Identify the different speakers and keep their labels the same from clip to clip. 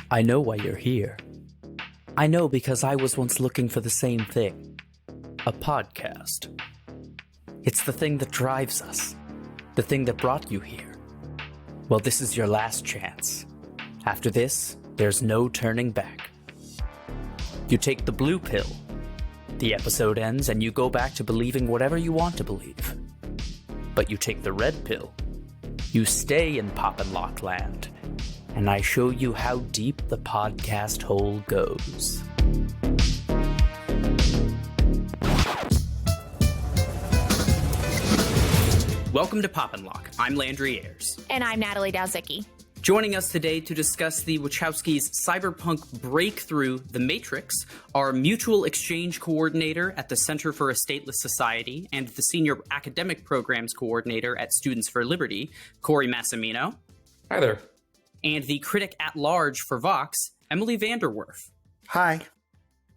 Speaker 1: I know why you're here. I know because I was once looking for the same thing. A podcast. It's the thing that drives us. The thing that brought you here. Well, this is your last chance. After this, there's no turning back. You take the blue pill. The episode ends and you go back to believing whatever you want to believe. But you take the red pill. You stay in Pop and Locke land. And I show you how deep the podcast hole goes. Welcome to Pop and Locke. I'm Landry Ayers.
Speaker 2: And I'm Natalie Dowzicki.
Speaker 1: Joining us today to discuss the Wachowski's cyberpunk breakthrough, The Matrix, are mutual exchange coordinator at the Center for a Stateless Society and the senior academic programs coordinator at Students for Liberty, Corey Massimino.
Speaker 3: Hi there.
Speaker 1: And the critic at large for Vox, Emily Vanderwerf.
Speaker 4: Hi.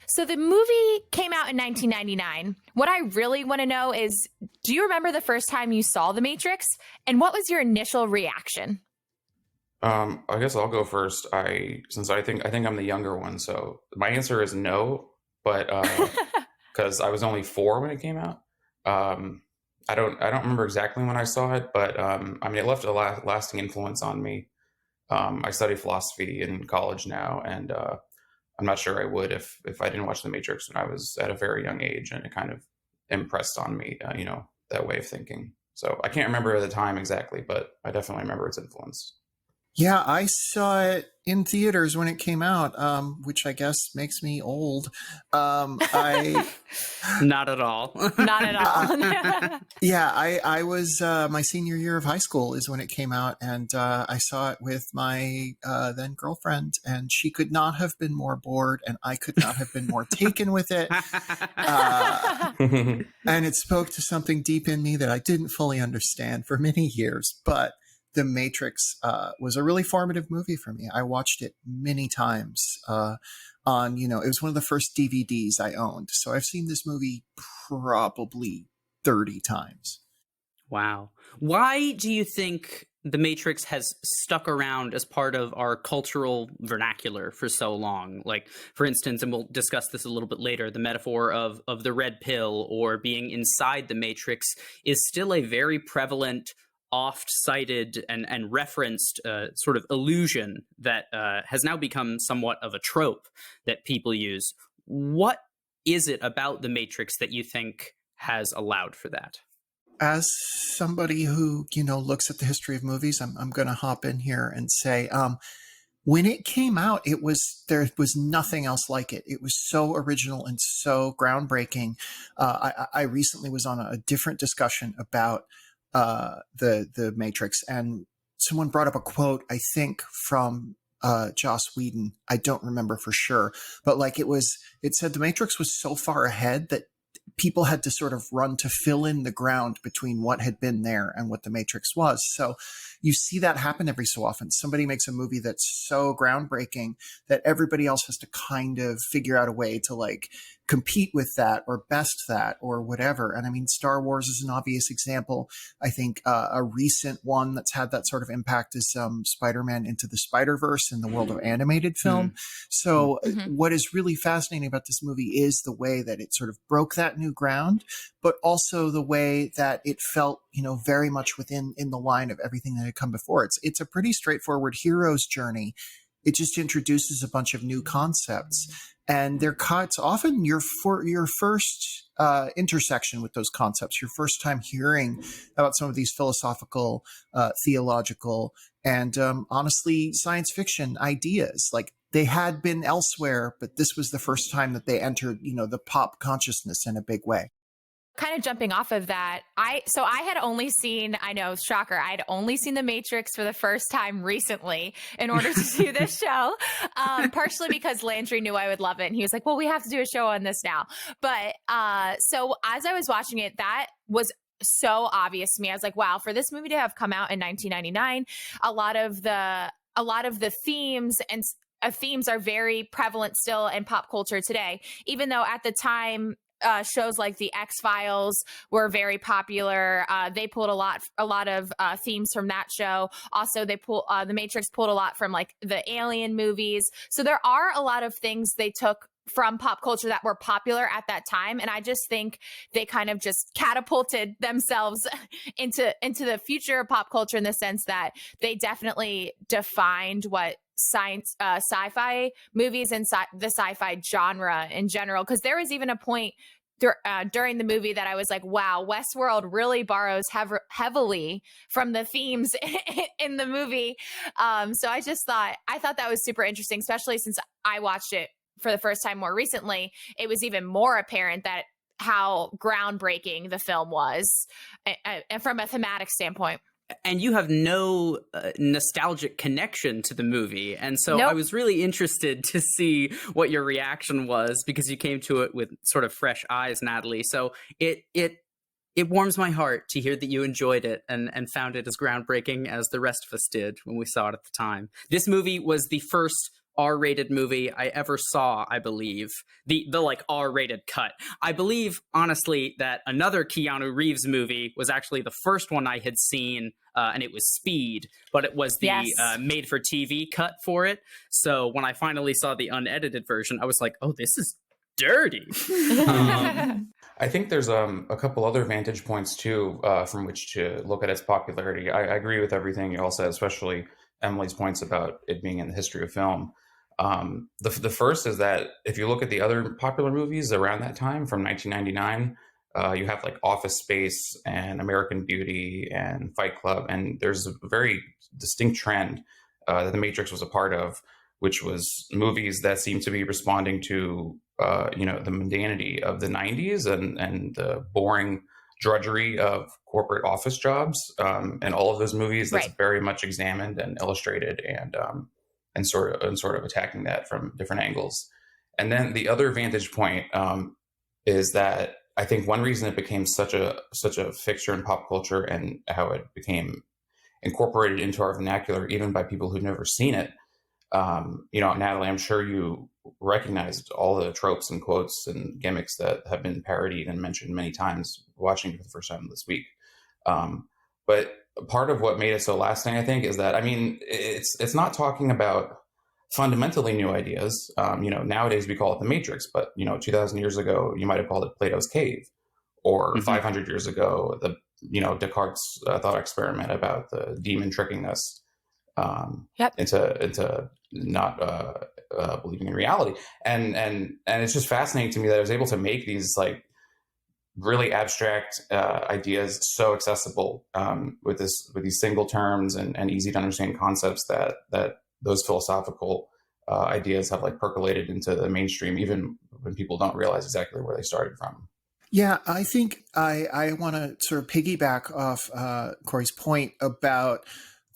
Speaker 2: So the movie came out in 1999. What I really want to know is, do you remember the first time you saw The Matrix? And what was your initial reaction?
Speaker 3: I guess I'll go first. I think I'm the younger one, so my answer is no. But because I was only 4 when it came out, I don't remember exactly when I saw it, but it left a lasting influence on me. I study philosophy in college now, and I'm not sure I would if I didn't watch The Matrix when I was at a very young age, and it kind of impressed on me, that way of thinking. So I can't remember at the time exactly, but I definitely remember its influence.
Speaker 4: Yeah, I saw it in theaters when it came out, which I guess makes me old.
Speaker 1: Not at all.
Speaker 2: Not at all.
Speaker 4: Yeah, I was my senior year of high school is when it came out, and I saw it with my then girlfriend, and she could not have been more bored, and I could not have been more taken with it. And it spoke to something deep in me that I didn't fully understand for many years, but The Matrix was a really formative movie for me. I watched it many times it was one of the first DVDs I owned. So I've seen this movie probably 30 times.
Speaker 1: Wow. Why do you think The Matrix has stuck around as part of our cultural vernacular for so long? Like, for instance, and we'll discuss this a little bit later, the metaphor of the red pill or being inside the Matrix is still a very prevalent, oft-cited and referenced sort of illusion that has now become somewhat of a trope that people use. What is it about The Matrix that you think has allowed for that?
Speaker 4: As somebody who, looks at the history of movies, I'm going to hop in here and say, when it came out, there was nothing else like it. It was so original and so groundbreaking. I recently was on a different discussion about the Matrix, and someone brought up a quote, I think from Joss Whedon. I don't remember for sure, but it said The Matrix was so far ahead that people had to sort of run to fill in the ground between what had been there and what The Matrix was. So you see that happen every so often. Somebody makes a movie that's so groundbreaking that everybody else has to kind of figure out a way to compete with that or best that or whatever. And Star Wars is an obvious example. I think a recent one that's had that sort of impact is Spider-Man Into the Spider-Verse in the world of animated film. So what is really fascinating about this movie is the way that it sort of broke that new ground, but also the way that it felt, very much within the line of everything that had come before. It's a pretty straightforward hero's journey. It just introduces a bunch of new concepts, and it's often your first intersection with those concepts, your first time hearing about some of these philosophical, theological, and honestly, science fiction ideas. They had been elsewhere, but this was the first time that they entered, the pop consciousness in a big way.
Speaker 2: Kind of jumping off of that, I had only seen, I know, shocker, I'd only seen The Matrix for the first time recently in order to do this show, partially because Landry knew I would love it. And he was like, well, we have to do a show on this now. But so as I was watching it, that was so obvious to me. I was like, wow, for this movie to have come out in 1999, a lot of the themes are very prevalent still in pop culture today, even though at the time shows like the X-Files were very popular. They pulled a lot of themes from that show. Also, they the Matrix pulled a lot from like the Alien movies. So there are a lot of things they took from pop culture that were popular at that time, and I just think they kind of just catapulted themselves into the future of pop culture in the sense that they definitely defined what sci-fi movies and the sci-fi genre in general. Because there was even a point during the movie that I was like, wow, Westworld really borrows heavily from the themes in the movie. So I thought that was super interesting, especially since I watched it for the first time more recently. It was even more apparent that how groundbreaking the film was from a thematic standpoint.
Speaker 1: And you have no nostalgic connection to the movie. And so
Speaker 2: Nope.
Speaker 1: I was really interested to see what your reaction was, because you came to it with sort of fresh eyes, Natalie. So it warms my heart to hear that you enjoyed it and found it as groundbreaking as the rest of us did when we saw it at the time. This movie was the first R-rated movie I ever saw, I believe. The like R-rated cut. I believe, honestly, that another Keanu Reeves movie was actually the first one I had seen, and it was Speed, but it was the made-for-TV cut for it. So when I finally saw the unedited version, I was like, oh, this is dirty.
Speaker 3: I think there's a couple other vantage points, too, from which to look at its popularity. I agree with everything you all said, especially Emily's points about it being in the history of film. The first is that if you look at the other popular movies around that time from 1999, you have like Office Space and American Beauty and Fight Club. And there's a very distinct trend that The Matrix was a part of, which was movies that seem to be responding to, the mundanity of the 90s and the boring drudgery of corporate office jobs. And all of those movies, that's very much examined and illustrated and sort of attacking that from different angles. And then the other vantage point is that I think one reason it became such a fixture in pop culture and how it became incorporated into our vernacular, even by people who've never seen it. Natalie, I'm sure you recognized all the tropes and quotes and gimmicks that have been parodied and mentioned many times watching it for the first time this week. But part of what made it so lasting, I think, is that, I mean, it's not talking about fundamentally new ideas. Nowadays we call it the Matrix, but 2,000 years ago you might have called it Plato's Cave, or 500 years ago the Descartes' thought experiment about the demon tricking us into not believing in reality. And it's just fascinating to me that I was able to make these like really abstract ideas so accessible with these single terms and easy to understand concepts that those philosophical ideas have like percolated into the mainstream, even when people don't realize exactly where they started from.
Speaker 4: Yeah, I think I want to sort of piggyback off Corey's point about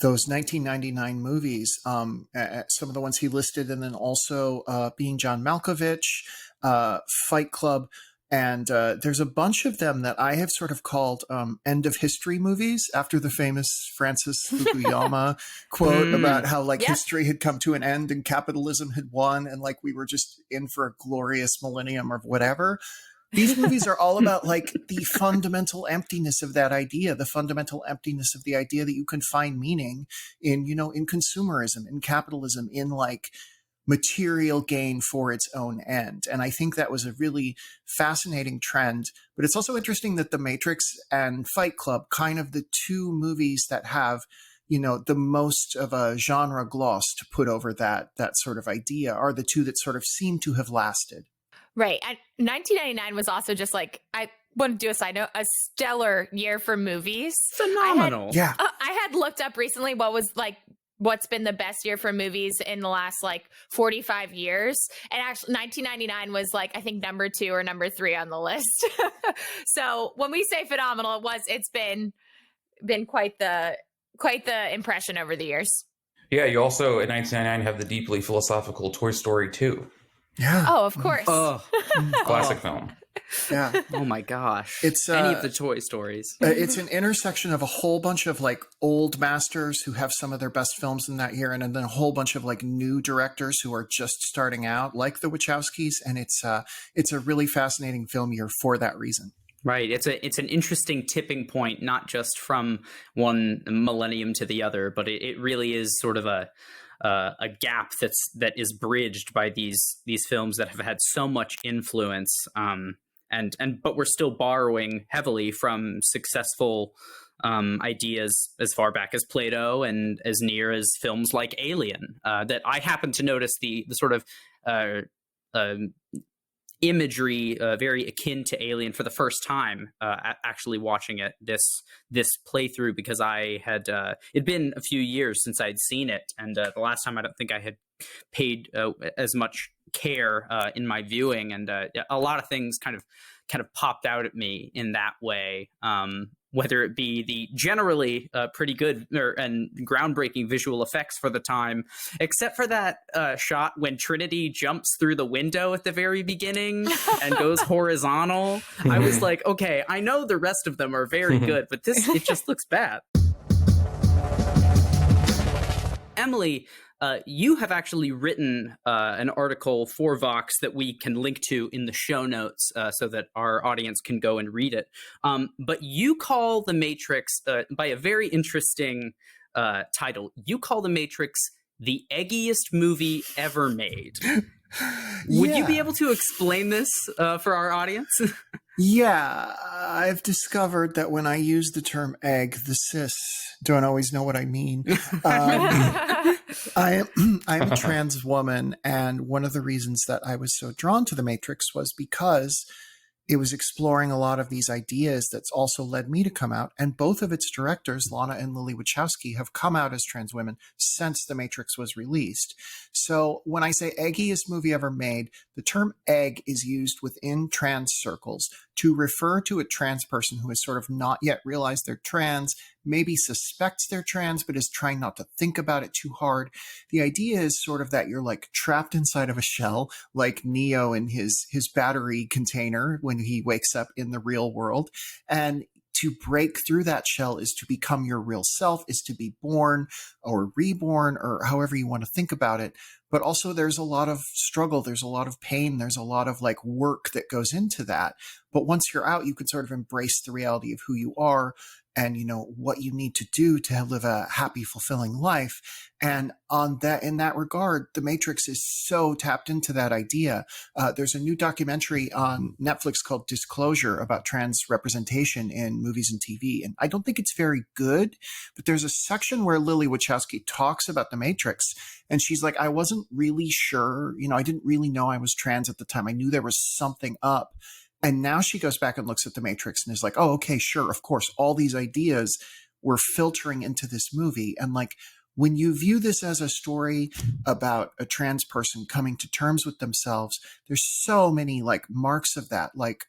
Speaker 4: those 1999 movies, some of the ones he listed, and then also Being John Malkovich, Fight Club. And there's a bunch of them that I have sort of called end of history movies, after the famous Francis Fukuyama quote about how history had come to an end and capitalism had won, and like we were just in for a glorious millennium or whatever. These movies are all about like the fundamental emptiness of that idea, the fundamental emptiness of the idea that you can find meaning in, in consumerism, in capitalism, in like material gain for its own end. And I think that was a really fascinating trend. But it's also interesting that The Matrix and Fight Club, kind of the two movies that have, the most of a genre gloss to put over that sort of idea, are the two that sort of seem to have lasted.
Speaker 2: Right. And 1999 was also just like, I want to do a side note, a stellar year for movies.
Speaker 1: Phenomenal.
Speaker 2: I had looked up recently what's been the best year for movies in the last 45 years. And actually 1999 was I think number 2 or number 3 on the list. So when we say phenomenal, it's been quite the impression over the years.
Speaker 3: Yeah, you also in 1999 have the deeply philosophical Toy Story 2.
Speaker 4: Yeah.
Speaker 2: Oh, of course.
Speaker 3: Classic film.
Speaker 4: Yeah.
Speaker 1: Oh my gosh.
Speaker 4: It's
Speaker 1: any of the Toy Stories.
Speaker 4: It's an intersection of a whole bunch of like old masters who have some of their best films in that year, and then a whole bunch of like new directors who are just starting out, like the Wachowskis. And it's a really fascinating film year for that reason.
Speaker 1: Right. It's an interesting tipping point, not just from one millennium to the other, but it really is sort of a gap that is bridged by these films that have had so much influence. But we're still borrowing heavily from successful ideas as far back as Plato and as near as films like Alien. That I happen to notice the sort of imagery very akin to Alien for the first time, actually watching it this playthrough, because I had it'd been a few years since I'd seen it, and the last time I don't think I had paid as much care in my viewing, and a lot of things kind of popped out at me in that way. Whether it be the generally pretty good and groundbreaking visual effects for the time, except for that shot when Trinity jumps through the window at the very beginning and goes horizontal. I was like, okay, I know the rest of them are very good, but it just looks bad. Emily, you have actually written an article for Vox that we can link to in the show notes so that our audience can go and read it. But you call The Matrix, by a very interesting title, you call The Matrix the eggiest movie ever made. Would you be able to explain this for our audience?
Speaker 4: Yeah, I've discovered that when I use the term egg, the cis don't always know what I mean. I'm a trans woman, and one of the reasons that I was so drawn to The Matrix was because it was exploring a lot of these ideas that's also led me to come out. And both of its directors, Lana and Lily Wachowski, have come out as trans women since The Matrix was released. So when I say eggiest movie ever made, the term egg is used within trans circles to refer to a trans person who has sort of not yet realized they're trans, maybe suspects they're trans, but is trying not to think about it too hard. The idea is sort of that you're like trapped inside of a shell, like Neo in his battery container when he wakes up in the real world. And to break through that shell is to become your real self, is to be born or reborn, or however you want to think about it. But also there's a lot of struggle, there's a lot of pain, there's a lot of like work that goes into that. But once you're out, you can sort of embrace the reality of who you are and, you know, what you need to do to live a happy, fulfilling life. And in that regard, The Matrix is so tapped into that idea. There's a new documentary on Netflix called Disclosure about trans representation in movies and TV. And I don't think it's very good, but there's a section where Lily Wachowski talks about The Matrix. And she's like, I wasn't really sure, I didn't really know I was trans at the time. I knew there was something up. And now she goes back and looks at The Matrix and is like, oh, okay, sure, of course, all these ideas were filtering into this movie. And like, when you view this as a story about a trans person coming to terms with themselves, there's so many like marks of that, like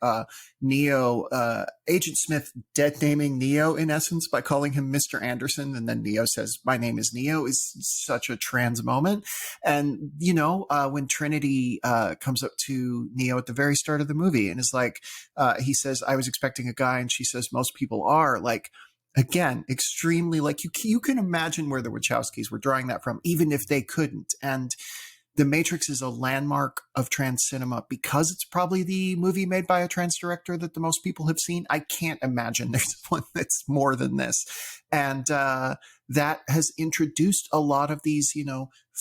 Speaker 4: Neo, Agent Smith dead naming Neo in essence by calling him Mr. Anderson. And then Neo says, my name is Neo, is such a trans moment. And, when Trinity comes up to Neo at the very start of the movie and is like, he says, I was expecting a guy. And she says, most people are like, again, extremely like you can imagine where the Wachowskis were drawing that from, even if they couldn't. And The Matrix is a landmark of trans cinema because it's probably the movie made by a trans director that the most people have seen. I can't imagine there's one that's more than this. And that has introduced a lot of these,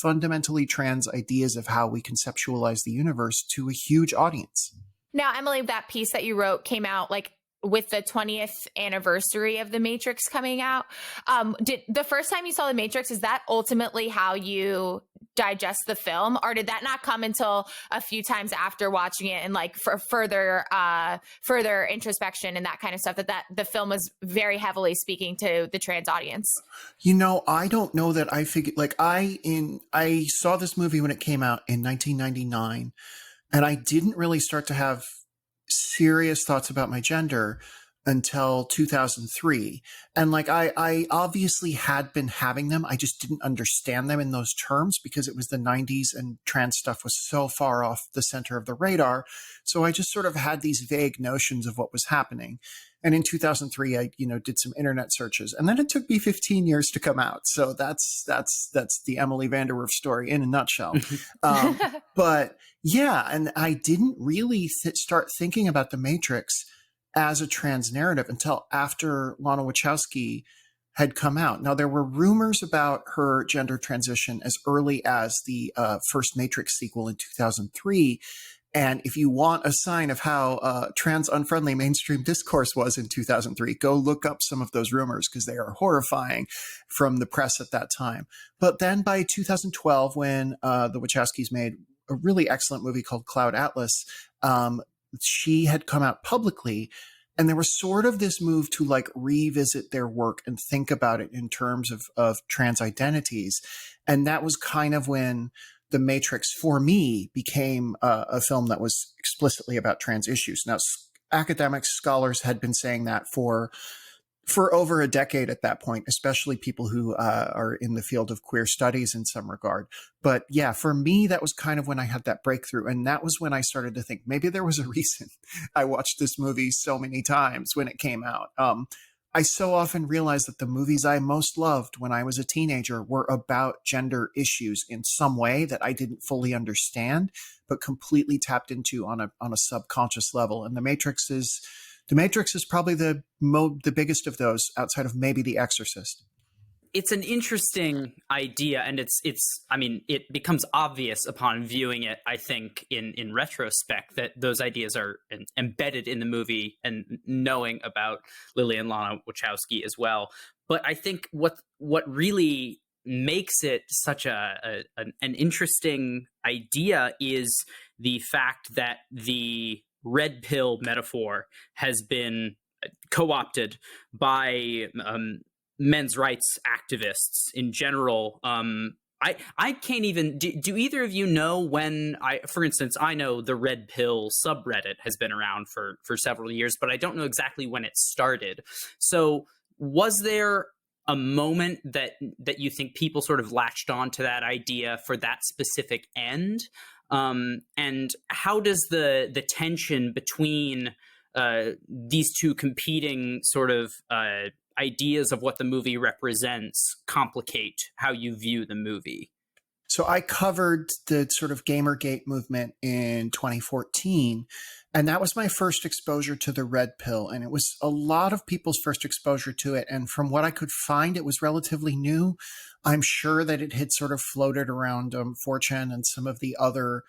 Speaker 4: fundamentally trans ideas of how we conceptualize the universe to a huge audience.
Speaker 2: Now, Emily, that piece that you wrote came out like with the 20th anniversary of The Matrix coming out. Did the first time you saw The Matrix, is that ultimately how you digest the film, or did that not come until a few times after watching it and like for further introspection and that kind of stuff, that the film was very heavily speaking to the trans audience?
Speaker 4: I don't know that I figured, like I saw this movie when it came out in 1999, and I didn't really start to have serious thoughts about my gender until 2003. And like, I obviously had been having them. I just didn't understand them in those terms because it was the 90s and trans stuff was so far off the center of the radar. So I just sort of had these vague notions of what was happening. And in 2003, I, did some internet searches, and then it took me 15 years to come out. So that's the Emily Vanderwerf story in a nutshell. But yeah, and I didn't really start thinking about The Matrix as a trans narrative until after Lana Wachowski had come out. Now, there were rumors about her gender transition as early as the first Matrix sequel in 2003. And if you want a sign of how trans-unfriendly mainstream discourse was in 2003, go look up some of those rumors because they are horrifying from the press at that time. But then by 2012, when the Wachowskis made a really excellent movie called Cloud Atlas, she had come out publicly, and there was sort of this move to like revisit their work and think about it in terms of trans identities. And that was kind of when The Matrix, for me, became a film that was explicitly about trans issues. Now, academic scholars had been saying that for over a decade at that point, especially people who are in the field of queer studies in some regard. But yeah, for me, that was kind of when I had that breakthrough. And that was when I started to think maybe there was a reason I watched this movie so many times when it came out. I so often realized that the movies I most loved when I was a teenager were about gender issues in some way that I didn't fully understand, but completely tapped into on a subconscious level. And The Matrix is probably the biggest of those, outside of maybe The Exorcist.
Speaker 5: It's an interesting idea, and it becomes obvious upon viewing it, I think, in retrospect, that those ideas are embedded in the movie, and knowing about Lily and Lana Wachowski as well. But I think what really makes it such an interesting idea is the fact that the red pill metaphor has been co-opted by men's rights activists in general. I can't even, do either of you know when for instance, I know the red pill subreddit has been around for several years, but I don't know exactly when it started. So was there a moment that you think people sort of latched on to that idea for that specific end? And how does the tension between these two competing sort of ideas of what the movie represents complicate how you view the movie?
Speaker 4: So I covered the sort of Gamergate movement in 2014, and that was my first exposure to the red pill. And it was a lot of people's first exposure to it. And from what I could find, it was relatively new. I'm sure that it had sort of floated around 4chan and some of the other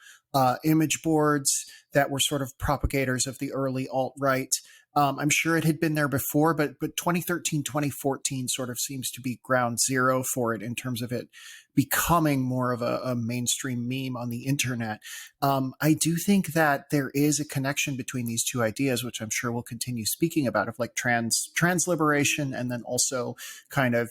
Speaker 4: image boards that were sort of propagators of the early alt-right. I'm sure it had been there before, but 2013, 2014 sort of seems to be ground zero for it in terms of it becoming more of a mainstream meme on the internet. I do think that there is a connection between these two ideas, which I'm sure we'll continue speaking about, of like trans liberation, and then also kind of,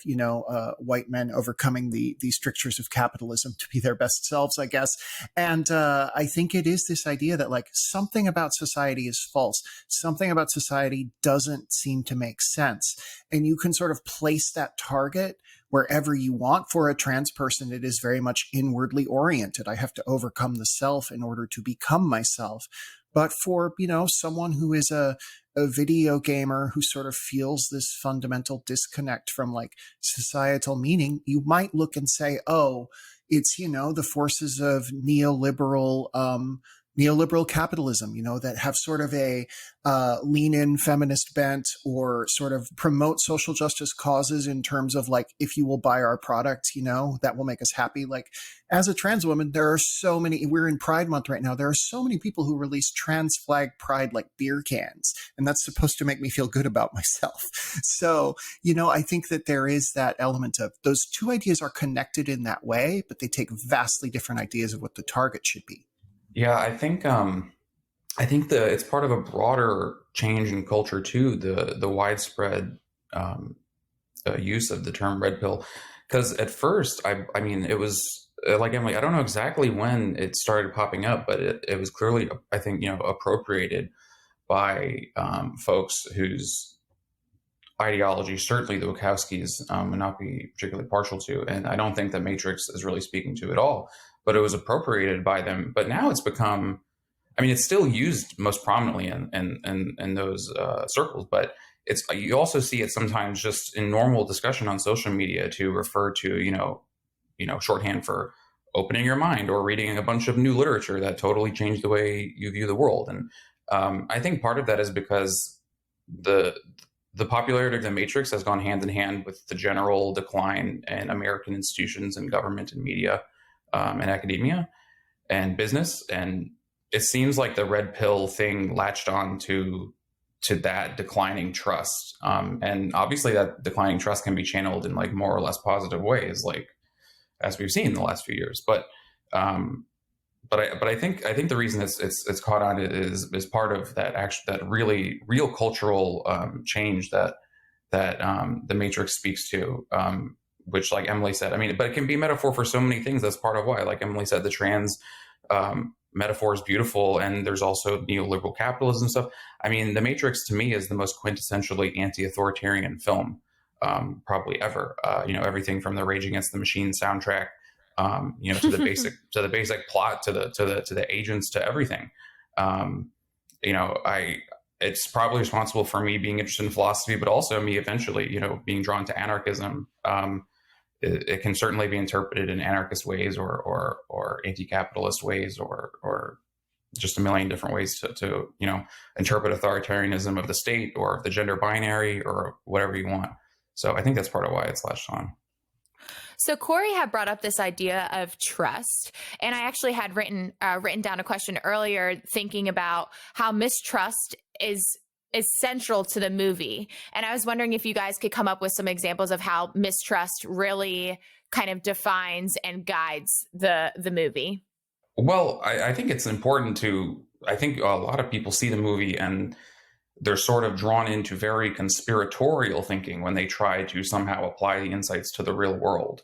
Speaker 4: white men overcoming the strictures of capitalism to be their best selves, I guess. And I think it is this idea that like something about society is false. Something about society doesn't seem to make sense. And you can sort of place that target wherever you want. For a trans person, it is very much inwardly oriented. I have to overcome the self in order to become myself. But for, someone who is a video gamer who sort of feels this fundamental disconnect from like societal meaning, you might look and say, oh, it's, the forces of neoliberal capitalism, that have sort of a lean-in feminist bent, or sort of promote social justice causes in terms of like, if you will buy our product, that will make us happy. Like, as a trans woman, there are so many, we're in Pride Month right now, there are so many people who release trans flag pride like beer cans, and that's supposed to make me feel good about myself. So, I think that there is that element of those two ideas are connected in that way, but they take vastly different ideas of what the target should be.
Speaker 3: Yeah, I think it's part of a broader change in culture too. The widespread use of the term red pill, because at first, I mean, it was like Emily. I don't know exactly when it started popping up, but it was clearly, I think, appropriated by folks whose ideology, certainly the Wachowskis would not be particularly partial to. And I don't think that Matrix is really speaking to at all, but it was appropriated by them. But now it's become, I mean, it's still used most prominently in those circles, but you also see it sometimes just in normal discussion on social media to refer to, shorthand for opening your mind or reading a bunch of new literature that totally changed the way you view the world. And I think part of that is because the popularity of the Matrix has gone hand in hand with the general decline in American institutions and government and media and academia and business. And it seems like the red pill thing latched on to that declining trust. And obviously that declining trust can be channeled in like more or less positive ways, like as we've seen in the last few years. But I think the reason it's caught on is part of that really real cultural change that the Matrix speaks to, which, like Emily said, I mean, but it can be a metaphor for so many things. That's part of why, like Emily said, the trans metaphor is beautiful, and there's also neoliberal capitalism stuff. I mean, the Matrix to me is the most quintessentially anti-authoritarian film probably ever. Everything from the Rage Against the Machine soundtrack. To the basic plot, to the agents, to everything. It's probably responsible for me being interested in philosophy, but also me eventually, being drawn to anarchism. It can certainly be interpreted in anarchist ways or anti-capitalist ways or just a million different ways to interpret authoritarianism of the state or the gender binary or whatever you want. So I think that's part of why it's latched on.
Speaker 2: So Corey had brought up this idea of trust, and I actually had written down a question earlier, thinking about how mistrust is central to the movie. And I was wondering if you guys could come up with some examples of how mistrust really kind of defines and guides the movie.
Speaker 3: Well, I think it's important I think a lot of people see the movie and they're sort of drawn into very conspiratorial thinking when they try to somehow apply the insights to the real world.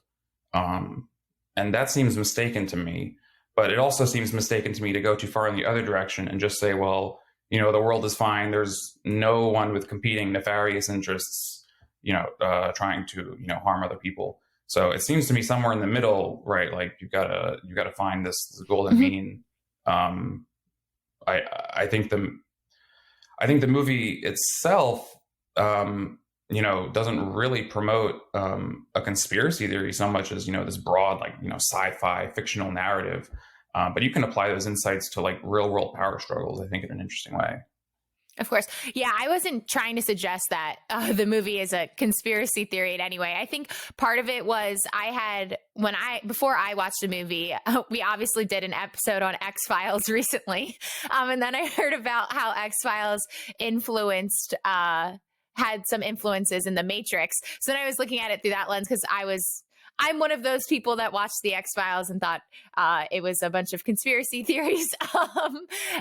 Speaker 3: And that seems mistaken to me, but it also seems mistaken to me to go too far in the other direction and just say, well, the world is fine. There's no one with competing nefarious interests, trying to, harm other people. So it seems to me somewhere in the middle, right? Like you gotta find this golden mean. I think the movie itself, doesn't really promote a conspiracy theory so much as, this broad, sci-fi fictional narrative. But you can apply those insights to like real world power struggles, I think, in an interesting way.
Speaker 2: Of course. Yeah, I wasn't trying to suggest that the movie is a conspiracy theory in any way. I think part of it was before I watched the movie, we obviously did an episode on X-Files recently. And then I heard about how X-Files had some influences in the Matrix. So then I was looking at it through that lens because I'm one of those people that watched the X-Files and thought it was a bunch of conspiracy theories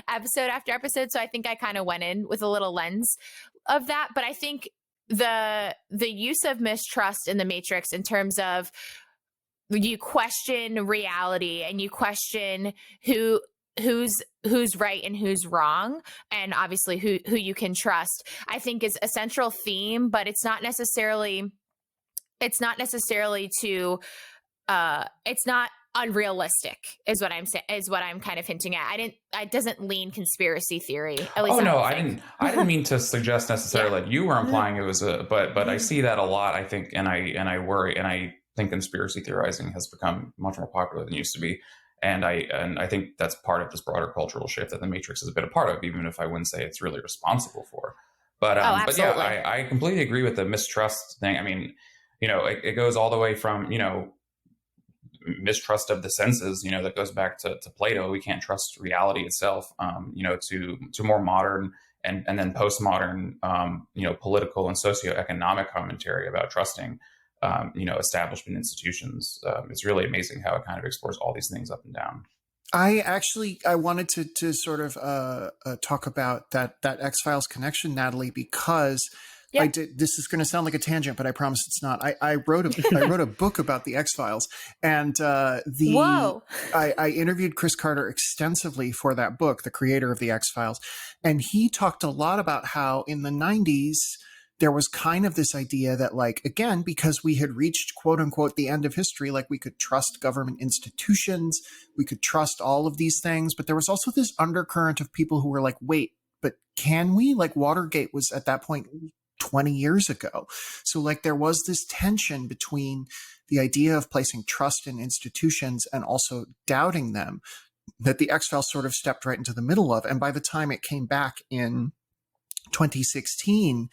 Speaker 2: episode after episode. So I think I kind of went in with a little lens of that. But I think the use of mistrust in the Matrix in terms of you question reality and you question who's right and who's wrong, and obviously who you can trust, I think is a central theme, but it's not necessarily it's not unrealistic is what I'm saying, is what I'm kind of hinting at. It doesn't lean conspiracy theory. At least I didn't mean to suggest necessarily that you were implying it was but I see that a lot, I think, and I worry, and I think conspiracy theorizing has become much more popular than it used to be. And I think that's part of this broader cultural shift that the Matrix is a bit a part of, even if I wouldn't say it's really responsible for. But yeah, I completely agree with the mistrust thing. I mean, it goes all the way from, mistrust of the senses, that goes back to Plato. We can't trust reality itself, to more modern and then postmodern, political and socioeconomic commentary about trusting, establishment institutions. It's really amazing how it kind of explores all these things up and down.
Speaker 4: I wanted to sort of talk about that X-Files connection, Natalie, because I did. This is going to sound like a tangent, but I promise it's not. I wrote a book about the X-Files, and I interviewed Chris Carter extensively for that book, the creator of the X-Files, and he talked a lot about how in the 90s there was kind of this idea that, like, again, because we had reached quote unquote the end of history, like we could trust government institutions, we could trust all of these things. But there was also this undercurrent of people who were like, wait, but can we? Like, Watergate was at that point 20 years ago. So like there was this tension between the idea of placing trust in institutions and also doubting them that the X-Files sort of stepped right into the middle of. And by the time it came back in 2016,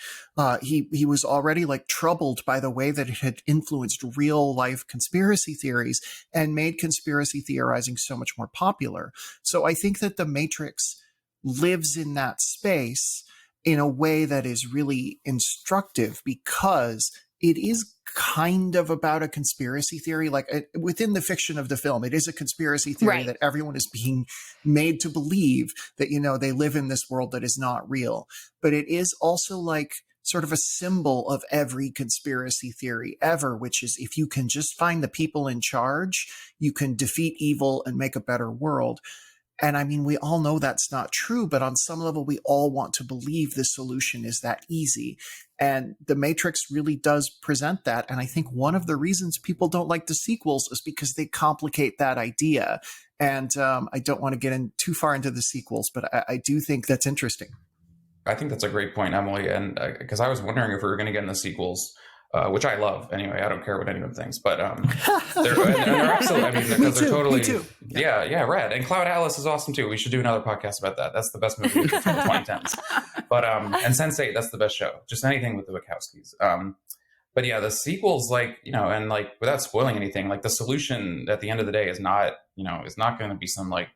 Speaker 4: he was already like troubled by the way that it had influenced real life conspiracy theories and made conspiracy theorizing so much more popular. So I think that The Matrix lives in that space in a way that is really instructive, because it is kind of about a conspiracy theory. Like within the fiction of the film, it is a conspiracy theory that everyone is being made to believe that, you know, they live in this world that is not real. But it is also like sort of a symbol of every conspiracy theory ever, which is if you can just find the people in charge, you can defeat evil and make a better world. And I mean, we all know that's not true, but on some level, we all want to believe the solution is that easy. And The Matrix really does present that. And I think one of the reasons people don't like the sequels is because they complicate that idea. And I don't want to get in too far into the sequels, but I do think that's interesting.
Speaker 3: I think that's a great point, Emily. And because I was wondering if we were going to get in the sequels, which I love anyway. I don't care what anyone thinks, but they're excellent. I mean, because they're totally, yeah, rad. And Cloud Atlas is awesome too. We should do another podcast about that. That's the best movie from the 2010s. But and Sense8, that's the best show. Just anything with the Wachowskis. But yeah, the sequels, like, you know, and like without spoiling anything, like the solution at the end of the day is not, you know, is not going to be some like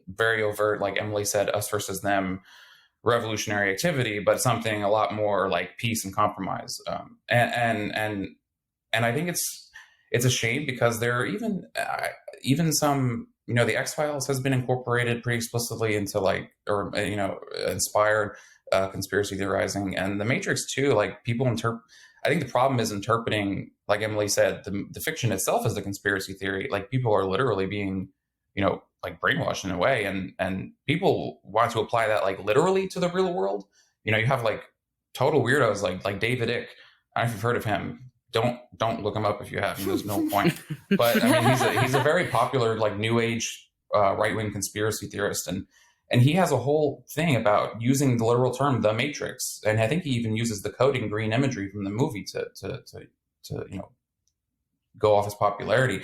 Speaker 3: very overt, like Emily said, us versus them revolutionary activity, but something a lot more like peace and compromise. And I think it's a shame because there are even some, you know, the X-Files has been incorporated pretty explicitly into like, or, you know, inspired conspiracy theorizing, and The Matrix too. Like people I think the problem is interpreting, like Emily said, the fiction itself as the conspiracy theory. Like people are literally being, you know, like brainwashed in a way, and people want to apply that like literally to the real world. You know, you have like total weirdos like David Icke. I don't know if you've heard of him. Don't look him up if you haven't. There's no point. But I mean, he's a very popular like new age right-wing conspiracy theorist, and he has a whole thing about using the literal term "the Matrix," and I think he even uses the coding green imagery from the movie to you know, go off his popularity.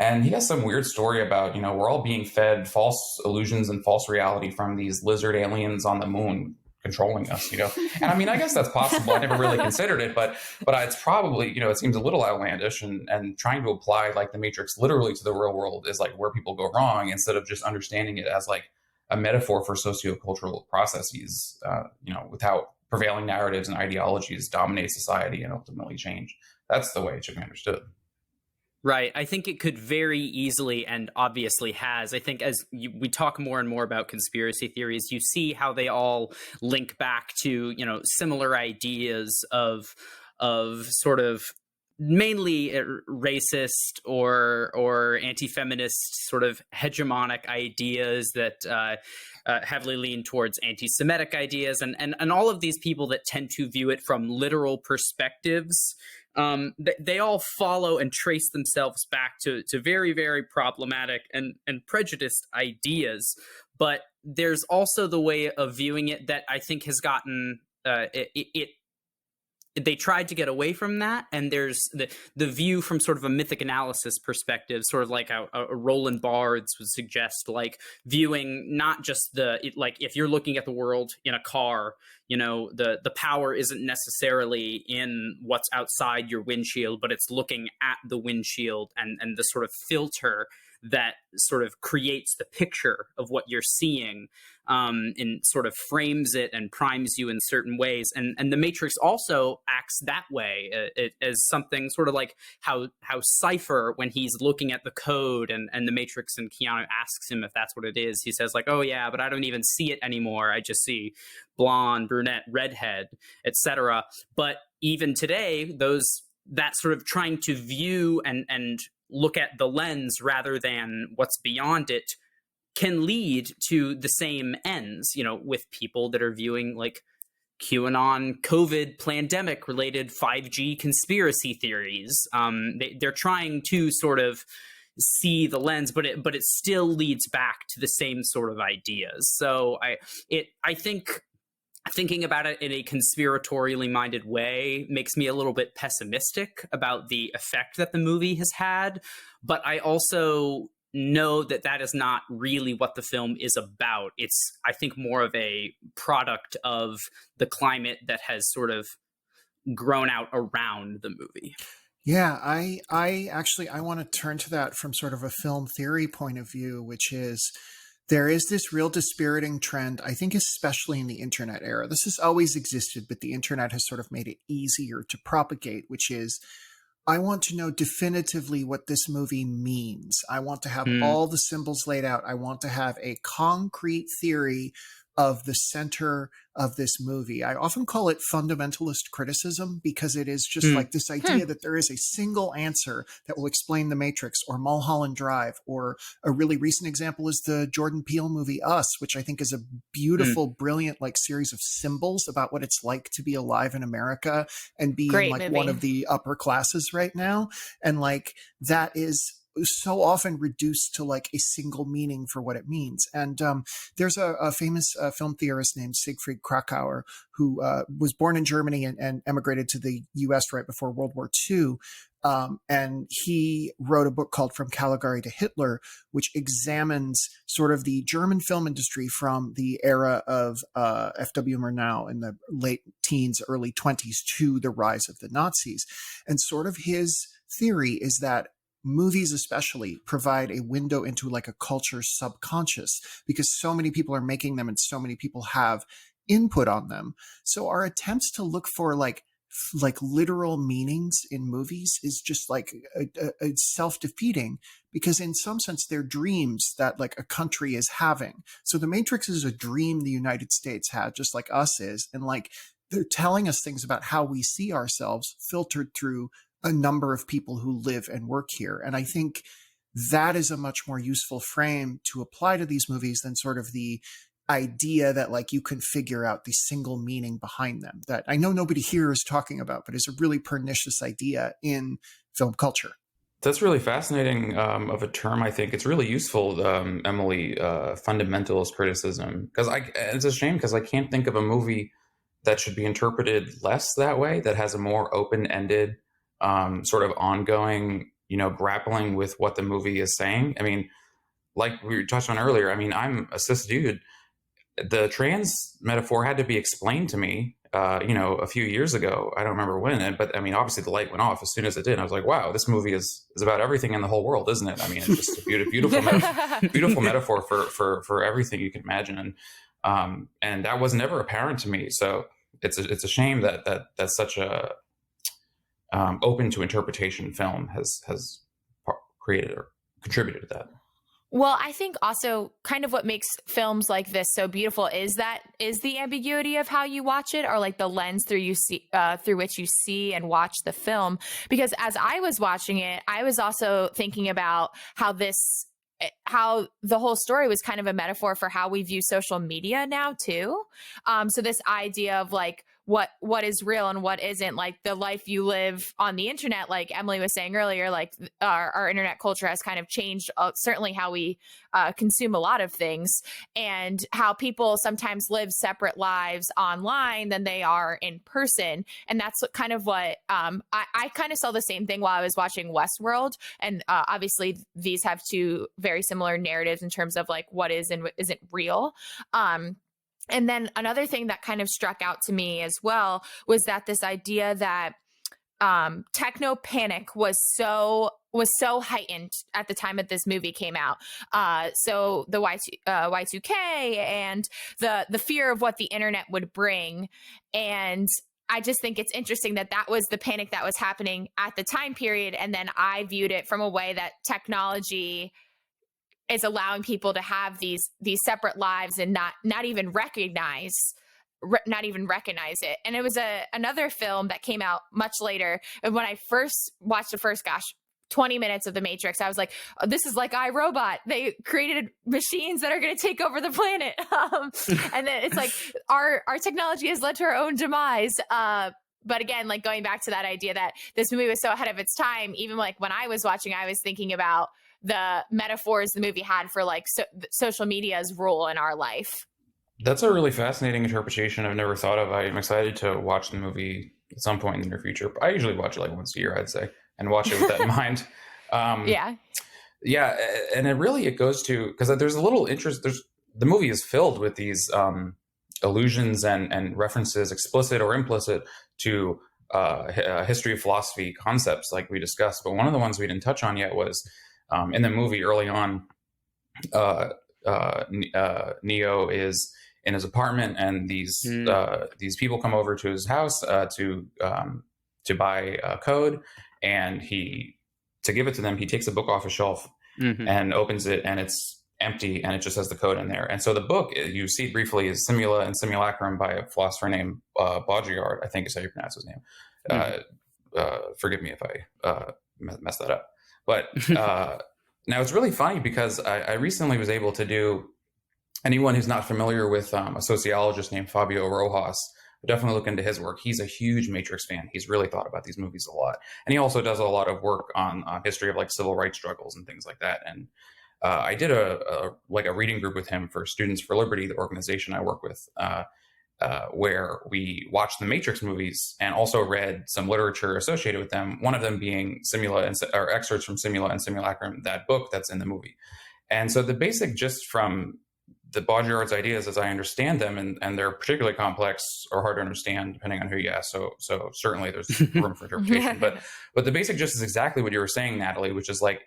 Speaker 3: And he has some weird story about, you know, we're all being fed false illusions and false reality from these lizard aliens on the moon controlling us, you know. And I mean, I guess that's possible. I never really considered it, but it's probably, you know, it seems a little outlandish, and trying to apply like the Matrix literally to the real world is like where people go wrong, instead of just understanding it as like a metaphor for sociocultural processes, you know, without prevailing narratives and ideologies dominate society and ultimately change. That's the way it should be understood.
Speaker 5: Right. I think it could very easily, and obviously has, I think as we talk more and more about conspiracy theories, you see how they all link back to, you know, similar ideas of sort of mainly racist or anti-feminist sort of hegemonic ideas that heavily lean towards anti-Semitic ideas, and all of these people that tend to view it from literal perspectives. They all follow and trace themselves back to very, very problematic and prejudiced ideas. But there's also the way of viewing it that I think has gotten they tried to get away from that, and there's the view from sort of a mythic analysis perspective, sort of like a Roland Barthes would suggest, like viewing not just like if you're looking at the world in a car, you know, the power isn't necessarily in what's outside your windshield, but it's looking at the windshield and the sort of filter that sort of creates the picture of what you're seeing, and sort of frames it and primes you in certain ways. And the Matrix also acts that way, as something sort of like how Cypher, when he's looking at the code and the Matrix and Keanu asks him if that's what it is, he says like, oh yeah, but I don't even see it anymore. I just see blonde, brunette, redhead, etc. But even today, that sort of trying to view and look at the lens rather than what's beyond it can lead to the same ends, you know, with people that are viewing like QAnon, COVID, pandemic related 5G conspiracy theories. They're trying to sort of see the lens, but it still leads back to the same sort of ideas. So I think thinking about it in a conspiratorially minded way makes me a little bit pessimistic about the effect that the movie has had. But I also know that that is not really what the film is about. It's, I think, more of a product of the climate that has sort of grown out around the movie.
Speaker 4: Yeah, I actually, I want to turn to that from sort of a film theory point of view, which is there is this real dispiriting trend, I think, especially in the internet era. This has always existed, but the internet has sort of made it easier to propagate, which is, I want to know definitively what this movie means. I want to have all the symbols laid out. I want to have a concrete theory of the center of this movie. I often call it fundamentalist criticism because it is just like this idea that there is a single answer that will explain The Matrix or Mulholland Drive, or a really recent example is the Jordan Peele movie Us, which I think is a beautiful, brilliant like series of symbols about what it's like to be alive in America and be in like one of the upper classes right now. And like that is so often reduced to like a single meaning for what it means. And there's a famous film theorist named Siegfried Krakauer who was born in Germany and emigrated to the US right before World War II. And he wrote a book called From Caligari to Hitler, which examines sort of the German film industry from the era of F.W. Murnau in the late teens, early 20s to the rise of the Nazis. And sort of his theory is that movies especially provide a window into like a culture's subconscious because so many people are making them and so many people have input on them. So our attempts to look for like literal meanings in movies is just like a self-defeating, because in some sense they're dreams that like a country is having. So The Matrix is a dream the United States had, just like Us is. And like they're telling us things about how we see ourselves filtered through a number of people who live and work here. And I think that is a much more useful frame to apply to these movies than sort of the idea that like you can figure out the single meaning behind them, that I know nobody here is talking about, but is a really pernicious idea in film culture.
Speaker 3: That's really fascinating of a term. I think it's really useful, Emily, fundamentalist criticism, because it's a shame because I can't think of a movie that should be interpreted less that way, that has a more open-ended sort of ongoing, grappling with what the movie is saying. I mean, like we touched on earlier, I mean, I'm a cis dude. The trans metaphor had to be explained to me, a few years ago. I don't remember when, but I mean, obviously the light went off as soon as it did. I was like, wow, this movie is about everything in the whole world, isn't it? I mean, it's just a beautiful metaphor for everything you can imagine. And that was never apparent to me. So it's a shame that's such a open to interpretation film has created or contributed to that.
Speaker 2: Well, I think also kind of what makes films like this so beautiful is the ambiguity of how you watch it, or like the lens through which you see and watch the film. Because as I was watching it, I was also thinking about how the whole story was kind of a metaphor for how we view social media now too. So this idea of like what is real and what isn't, like the life you live on the internet, like Emily was saying earlier, like our internet culture has kind of changed certainly how we consume a lot of things, and how people sometimes live separate lives online than they are in person. And that's kind of what I kind of saw the same thing while I was watching Westworld. And obviously these have two very similar narratives in terms of like what is and isn't real. And then another thing that kind of struck out to me as well was that this idea that techno panic was so heightened at the time that this movie came out. So the Y2K and the fear of what the internet would bring. And I just think it's interesting that was the panic that was happening at the time period. And then I viewed it from a way that technology is allowing people to have these separate lives and not even recognize it. And it was another film that came out much later. And when I first watched the first 20 minutes of The Matrix, I was like, oh, this is like iRobot. They created machines that are going to take over the planet. And then it's like our technology has led to our own demise. But again, like going back to that idea that this movie was so ahead of its time, even like when I was watching, I was thinking about the metaphors the movie had for like social media's role in our life.
Speaker 3: That's a really fascinating interpretation I've never thought of. I'm excited to watch the movie at some point in the near future. I usually watch it like once a year, I'd say, and watch it with that in mind. Yeah, and it goes to, because there's a little interest. The movie is filled with these allusions and references, explicit or implicit, to history of philosophy concepts like we discussed. But one of the ones we didn't touch on yet was in the movie early on, Neo is in his apartment, and these people come over to his house to buy code, and to give it to them, he takes a book off a shelf and opens it, and it's empty, and it just has the code in there. And so the book, you see briefly, is Simula and Simulacrum by a philosopher named Baudrillard, I think is how you pronounce his name. Forgive me if I mess that up. But now it's really funny because I recently was able to do, anyone who's not familiar with a sociologist named Fabio Rojas, definitely look into his work. He's a huge Matrix fan. He's really thought about these movies a lot. And he also does a lot of work on history of like civil rights struggles and things like that. And I did a reading group with him for Students for Liberty, the organization I work with, where we watched the Matrix movies and also read some literature associated with them. One of them being excerpts from Simula and Simulacrum, that book that's in the movie. And so the basic gist from the Baudrillard's ideas, as I understand them, and they're particularly complex or hard to understand depending on who you ask. So certainly there's room for interpretation. But the basic gist is exactly what you were saying, Natalie, which is like,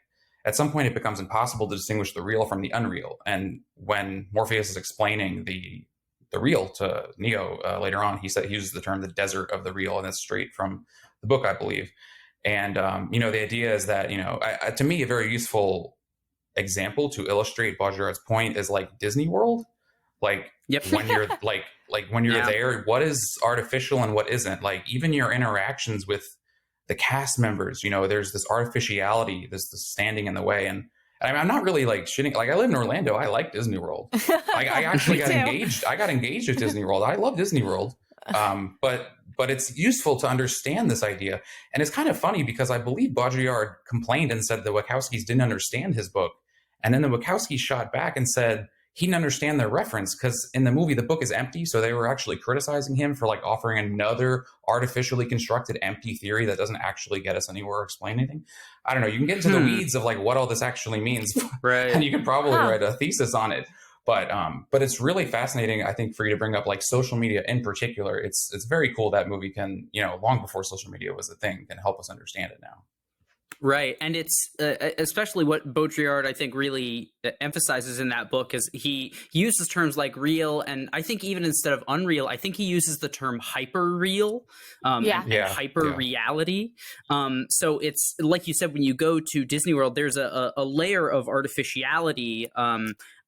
Speaker 3: at some point it becomes impossible to distinguish the real from the unreal. And when Morpheus is explaining the real to Neo later on, he uses the term the desert of the real, and that's straight from the book, I believe. And the idea is that, to me, a very useful example to illustrate Baudrillard's point is like Disney World. Like when you're when you're there, what is artificial and what isn't? Like even your interactions with the cast members, there's this artificiality, this standing in the way. And I'm not really like shitting. Like I live in Orlando. I like Disney World. I actually got engaged. I got engaged with Disney World. I love Disney World. But it's useful to understand this idea. And it's kind of funny because I believe Baudrillard complained and said the Wachowskis didn't understand his book. And then the Wachowskis shot back and said he didn't understand their reference because in the movie, the book is empty. So they were actually criticizing him for like offering another artificially constructed empty theory that doesn't actually get us anywhere or explain anything. I don't know. You can get into the weeds of like what all this actually means. Right. And you can probably write a thesis on it. But it's really fascinating, I think, for you to bring up like social media in particular. It's very cool that movie can, long before social media was a thing, can help us understand it now.
Speaker 5: Right. And it's especially what Baudrillard, I think, really emphasizes in that book is he uses terms like real. And I think even instead of unreal, I think he uses the term hyper real and hyper reality. So it's like you said, when you go to Disney World, there's a layer of artificiality.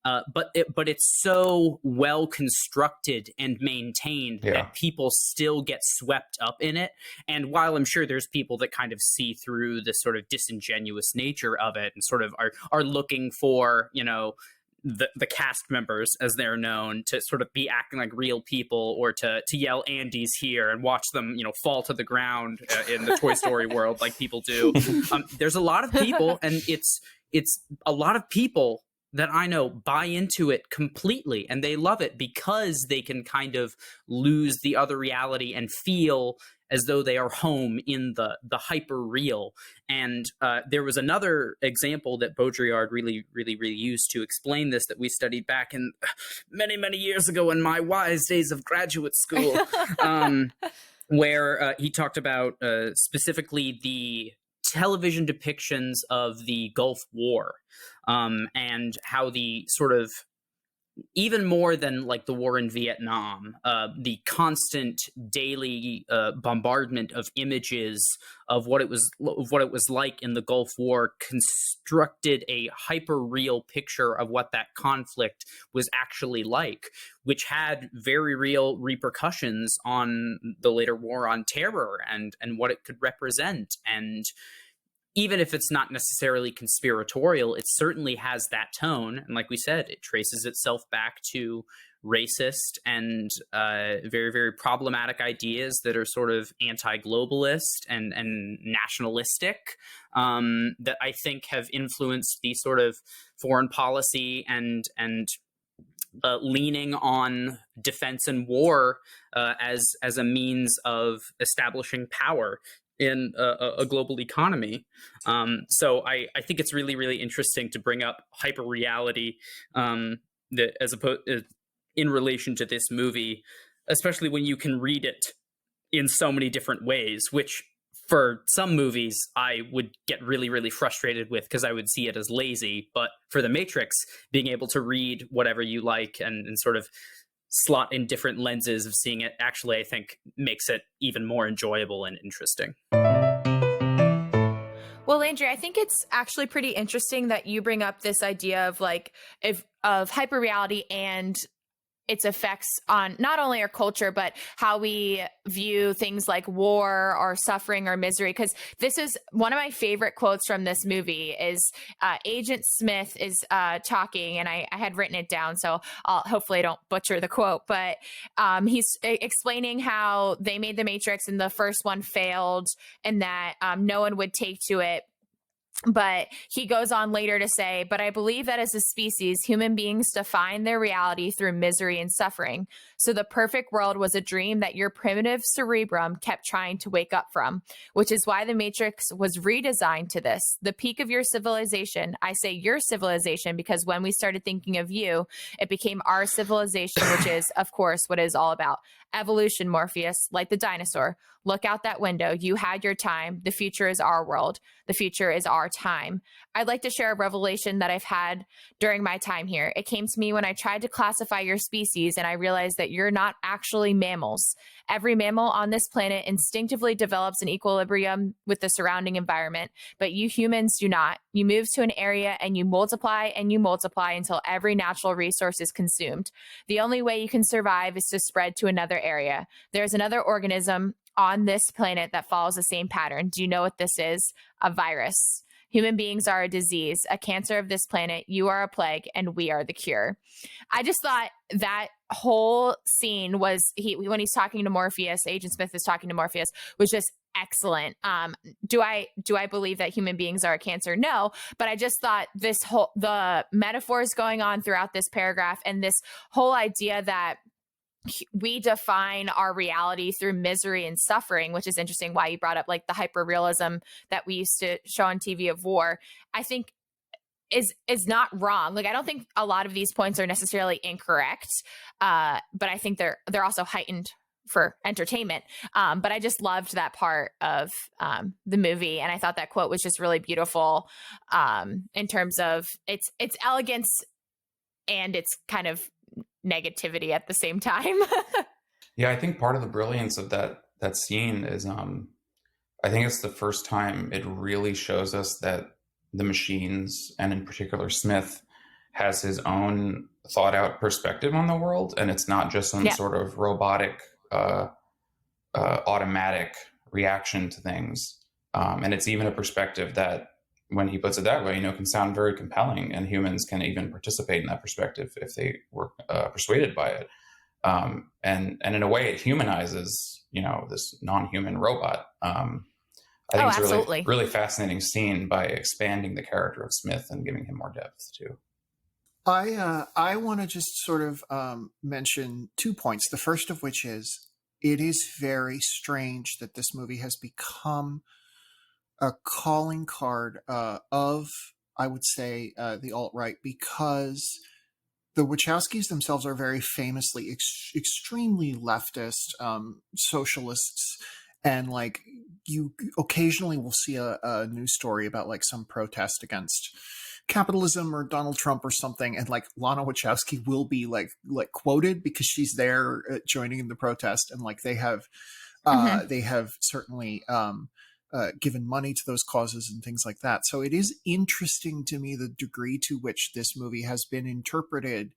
Speaker 5: But it's so well constructed and maintained that people still get swept up in it. And while I'm sure there's people that kind of see through the sort of disingenuous nature of it and sort of are looking for, the cast members, as they're known, to sort of be acting like real people or to yell Andy's here and watch them, fall to the ground in the Toy Story world like people do. There's a lot of people, and it's a lot of people that I know buy into it completely, and they love it because they can kind of lose the other reality and feel as though they are home in the hyper real. And there was another example that Baudrillard really used to explain this that we studied back in many, many years ago in my wise days of graduate school, where he talked about specifically the television depictions of the Gulf War, and how the sort of, even more than like the war in Vietnam, the constant daily bombardment of images of what it was like in the Gulf War constructed a hyper real picture of what that conflict was actually like, which had very real repercussions on the later war on terror and what it could represent. And even if it's not necessarily conspiratorial, it certainly has that tone. And like we said, it traces itself back to racist and very, very problematic ideas that are sort of anti-globalist and nationalistic, that I think have influenced the sort of foreign policy and leaning on defense and war as a means of establishing power in a global economy. So I think it's really, really interesting to bring up hyperreality that as opposed in relation to this movie, especially when you can read it in so many different ways, which for some movies I would get really, really frustrated with because I would see it as lazy. But for The Matrix, being able to read whatever you like and sort of slot in different lenses of seeing it, actually, I think makes it even more enjoyable and interesting.
Speaker 2: Well, Landry, I think it's actually pretty interesting that you bring up this idea of of hyperreality and its effects on not only our culture, but how we view things like war or suffering or misery. Because this is one of my favorite quotes from this movie is Agent Smith is talking, and I had written it down, so hopefully I don't butcher the quote, but he's explaining how they made the Matrix and the first one failed and that no one would take to it. But he goes on later to say, but I believe that as a species, human beings define their reality through misery and suffering. So the perfect world was a dream that your primitive cerebrum kept trying to wake up from, which is why the Matrix was redesigned to this. The peak of your civilization, I say your civilization because when we started thinking of you, it became our civilization, which is, of course, what it is all about. Evolution, Morpheus, like the dinosaur. Look out that window. You had your time. The future is our world. The future is our time. I'd like to share a revelation that I've had during my time here. It came to me when I tried to classify your species and I realized that you're not actually mammals. Every mammal on this planet instinctively develops an equilibrium with the surrounding environment, but you humans do not. You move to an area and you multiply until every natural resource is consumed. The only way you can survive is to spread to another area. There's another organism on this planet that follows the same pattern. Do you know what this is? A virus. Human beings are a disease, a cancer of this planet. You are a plague, and we are the cure. I just thought that whole scene was when he's talking to Morpheus, Agent Smith is talking to Morpheus, was just excellent. Do I believe that human beings are a cancer? No, but I just thought the metaphors going on throughout this paragraph and this whole idea that we define our reality through misery and suffering, which is interesting why you brought up like the hyperrealism that we used to show on TV of war, I think is not wrong. Like, I don't think a lot of these points are necessarily incorrect, but I think they're also heightened for entertainment. But I just loved that part of the movie. And I thought that quote was just really beautiful in terms of its elegance and its kind of negativity at the same time.
Speaker 3: Yeah, I think part of the brilliance of that scene is I think it's the first time it really shows us that the machines, and in particular Smith, has his own thought out perspective on the world, and it's not just some sort of robotic automatic reaction to things, and it's even a perspective that, when he puts it that way, can sound very compelling, and humans can even participate in that perspective if they were persuaded by it. And in a way, it humanizes, this non-human robot. I think it's
Speaker 2: absolutely.
Speaker 3: really, really fascinating scene by expanding the character of Smith and giving him more depth too.
Speaker 4: I want to just sort of mention 2 points. The first of which is, it is very strange that this movie has become a calling card of, I would say, the alt-right, because the Wachowskis themselves are very famously extremely leftist socialists, and like, you occasionally will see a news story about like some protest against capitalism or Donald Trump or something, and like Lana Wachowski will be like quoted because she's there joining in the protest, and like they have certainly given money to those causes and things like that. So it is interesting to me the degree to which this movie has been interpreted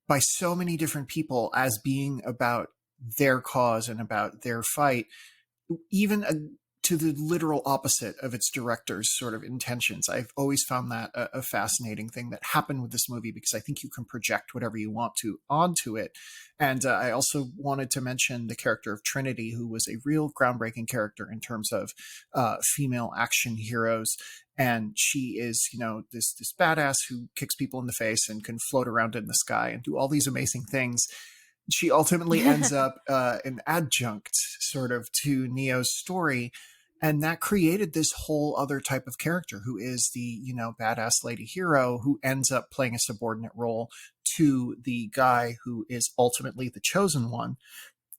Speaker 4: by so many different people as being about their cause and about their fight. Even to the literal opposite of its director's sort of intentions. I've always found that a fascinating thing that happened with this movie, because I think you can project whatever you want to onto it. And I also wanted to mention the character of Trinity, who was a real groundbreaking character in terms of female action heroes. And she is, this badass who kicks people in the face and can float around in the sky and do all these amazing things. She ultimately ends up an adjunct sort of to Neo's story. And that created this whole other type of character who is the, badass lady hero who ends up playing a subordinate role to the guy who is ultimately the chosen one.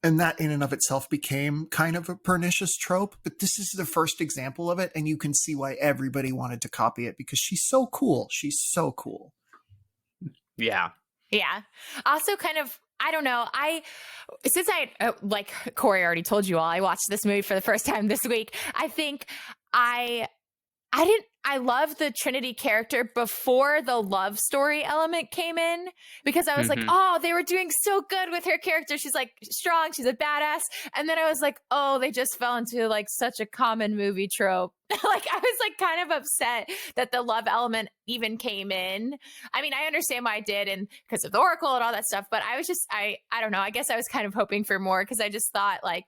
Speaker 4: And that in and of itself became kind of a pernicious trope. But this is the first example of it. And you can see why everybody wanted to copy it, because she's so cool. She's so cool.
Speaker 5: Yeah.
Speaker 2: Yeah. Also kind of, I don't know. Since like Corey already told you all, I watched this movie for the first time this week. I think I loved the Trinity character before the love story element came in, because I was like, oh, they were doing so good with her character. She's like strong. She's a badass. And then I was like, oh, they just fell into like such a common movie trope. Like I was like kind of upset that the love element even came in. I mean, I understand why I did, and because of the Oracle and all that stuff, but I was just, I don't know. I guess I was kind of hoping for more, because I just thought like,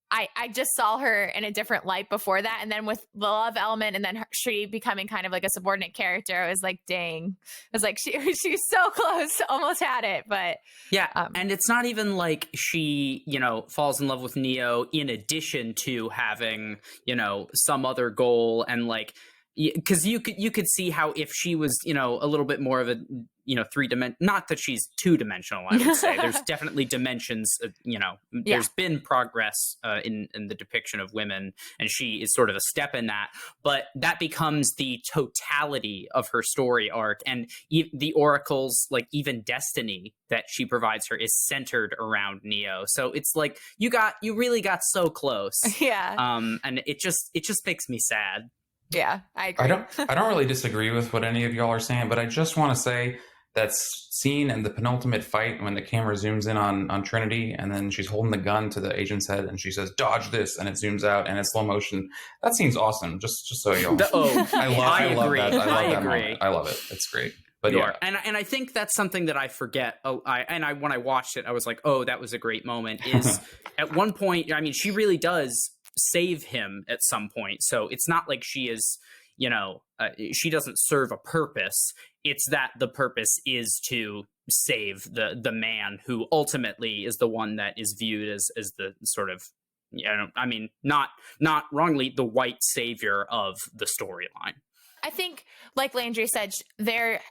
Speaker 2: I just saw her in a different light before that. And then with the love element and then she becoming kind of like a subordinate character, I was like, dang. I was like, she's so close, almost had it. But
Speaker 5: yeah. And it's not even like she, falls in love with Neo in addition to having, some other goal. And like, because you could see how if she was, a little bit more of a, not that she's two-dimensional, I would say. There's definitely dimensions, there's been progress in the depiction of women, and she is sort of a step in that. But that becomes the totality of her story arc. And the Oracle's, like, even destiny that she provides her is centered around Neo. So it's like, you really got so close.
Speaker 2: Yeah.
Speaker 5: And it just makes me sad.
Speaker 2: Yeah, I agree.
Speaker 3: I don't really disagree with what any of y'all are saying, but I just want to say that scene in the penultimate fight when the camera zooms in on Trinity and then she's holding the gun to the agent's head and she says, "Dodge this," and it zooms out and it's slow motion. That scene's awesome. Just so y'all. I love that. I agree. I love it. It's great. But
Speaker 5: yeah, and I think that's something that I forget. When I watched it, I was like, oh, that was a great moment. Is at one point, I mean, she really does save him at some point. So it's not like she is, she doesn't serve a purpose. It's that the purpose is to save the man who ultimately is the one that is viewed as the sort of, not wrongly, the white savior of the storyline.
Speaker 2: I think, like Landry said, there